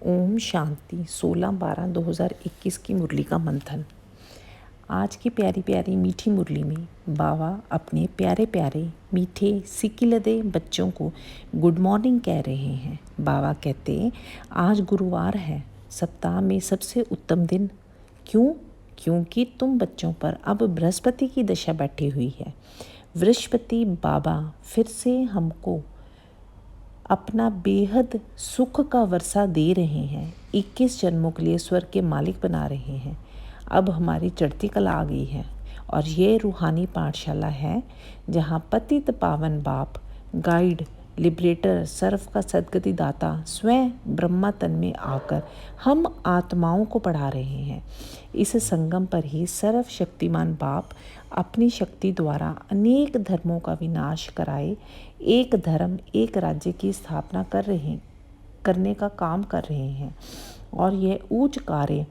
ओम शांति 16/12/2021 की मुरली का मंथन। आज की प्यारी प्यारी मीठी मुरली में बाबा अपने प्यारे प्यारे मीठे सिकिलदे बच्चों को गुड मॉर्निंग कह रहे हैं। बाबा कहते आज गुरुवार है, सप्ताह में सबसे उत्तम दिन। क्यों? क्योंकि तुम बच्चों पर अब बृहस्पति की दशा बैठी हुई है। बृहस्पति बाबा फिर से हमको अपना बेहद सुख का वर्षा दे रहे हैं। 21 जन्मों के लिए स्वर्ग के मालिक बना रहे हैं। अब हमारी चढ़ती कला आ गई है और ये रूहानी पाठशाला है जहाँ पतित पावन बाप, गाइड, लिबरेटर, सर्व का सद्गति दाता स्वयं ब्रह्मा तन में आकर हम आत्माओं को पढ़ा रहे हैं। इस संगम पर ही सर्वशक्तिमान बाप अपनी शक्ति द्वारा अनेक धर्मों का विनाश कराए एक धर्म एक राज्य की स्थापना करने का काम कर रहे हैं। और यह ऊंच कार्य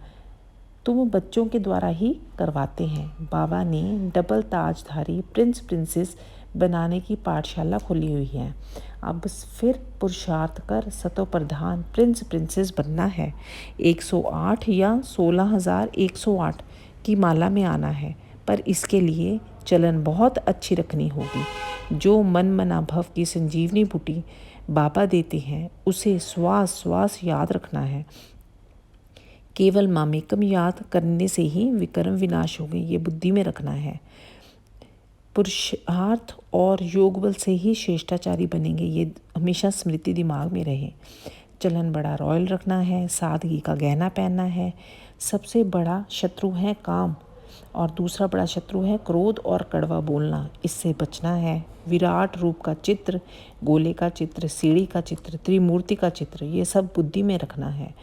तुम बच्चों के द्वारा ही करवाते हैं। बाबा ने डबल ताजधारी प्रिंस प्रिंसेस बनाने की पाठशाला खोली हुई है। अब फिर पुरुषार्थ कर सतो प्रधान प्रिंस प्रिंसेस बनना है। 108 या 16,108 की माला में आना है, पर इसके लिए चलन बहुत अच्छी रखनी होगी। जो मन मना भव की संजीवनी बूटी बाबा देते हैं उसे श्वास श्वास याद रखना है। केवल मामेकम याद करने से ही विक्रम विनाश हो गई, ये बुद्धि में रखना है। पुरुषार्थ और योग बल से ही श्रेष्ठाचारी बनेंगे, ये हमेशा स्मृति दिमाग में रहे। चलन बड़ा रॉयल रखना है, सादगी का गहना पहनना है। सबसे बड़ा शत्रु है काम और दूसरा बड़ा शत्रु है क्रोध और कड़वा बोलना, इससे बचना है। विराट रूप का चित्र, गोले का चित्र, सीढ़ी का चित्र, त्रिमूर्ति का चित्र, ये सब बुद्धि में रखना है।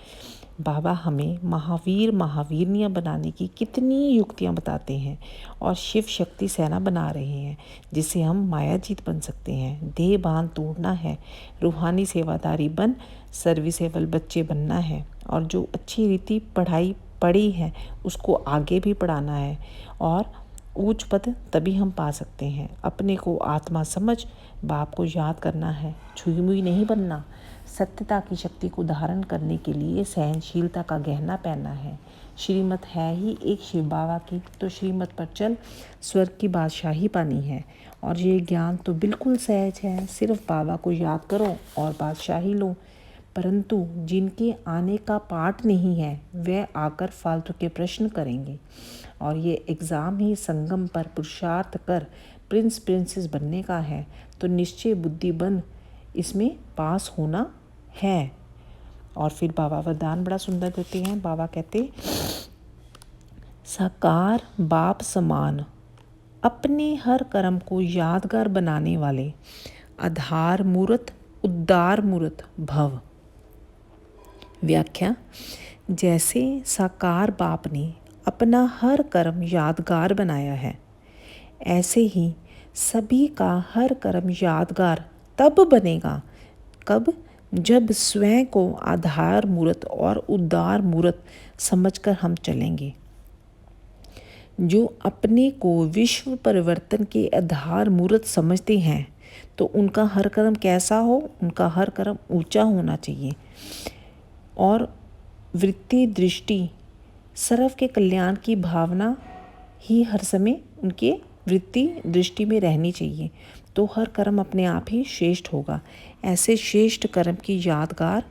बाबा हमें महावीर महावीरनियाँ बनाने की कितनी युक्तियाँ बताते हैं और शिव शक्ति सेना बना रहे हैं जिससे हम मायाजीत बन सकते हैं। देह बांध तोड़ना है, रूहानी सेवादारी बन सर्विसेबल बच्चे बनना है और जो अच्छी रीति पढ़ी है उसको आगे भी पढ़ाना है और ऊंच पद तभी हम पा सकते हैं। अपने को आत्मा समझ बाप को याद करना है, छुई मुई नहीं बनना। सत्यता की शक्ति को धारण करने के लिए सहनशीलता का गहना पहनना है। श्रीमत है ही एक शिव बाबा की, तो श्रीमत पर चल स्वर्ग की बादशाही पानी है। और ये ज्ञान तो बिल्कुल सहज है, सिर्फ बाबा को याद करो और बादशाही लो। परंतु जिनके आने का पाठ नहीं है वह आकर फालतू के प्रश्न करेंगे। और ये एग्ज़ाम ही संगम पर पुरुषार्थ कर प्रिंस प्रिंसेस बनने का है, तो निश्चय बुद्धि बन इसमें पास होना है। और फिर बाबा वरदान बड़ा सुंदर देते हैं। बाबा कहते साकार बाप समान अपने हर कर्म को यादगार बनाने वाले आधार मूर्त उद्धार मूर्त भव। व्याख्या, जैसे साकार बाप ने अपना हर कर्म यादगार बनाया है, ऐसे ही सभी का हर कर्म यादगार तब बनेगा कब? जब स्वयं को आधार मूर्त और उद्धार मूर्त समझकर हम चलेंगे। जो अपने को विश्व परिवर्तन के आधार मूर्त समझते हैं तो उनका हर कर्म कैसा हो? उनका हर कर्म ऊंचा होना चाहिए और वृत्ति दृष्टि सर्व के कल्याण की भावना ही हर समय उनके वृत्ति दृष्टि में रहनी चाहिए, तो हर कर्म अपने आप ही श्रेष्ठ होगा। ऐसे श्रेष्ठ कर्म की यादगार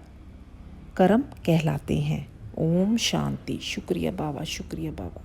कर्म कहलाते हैं। ओम शांति। शुक्रिया बाबा, शुक्रिया बाबा।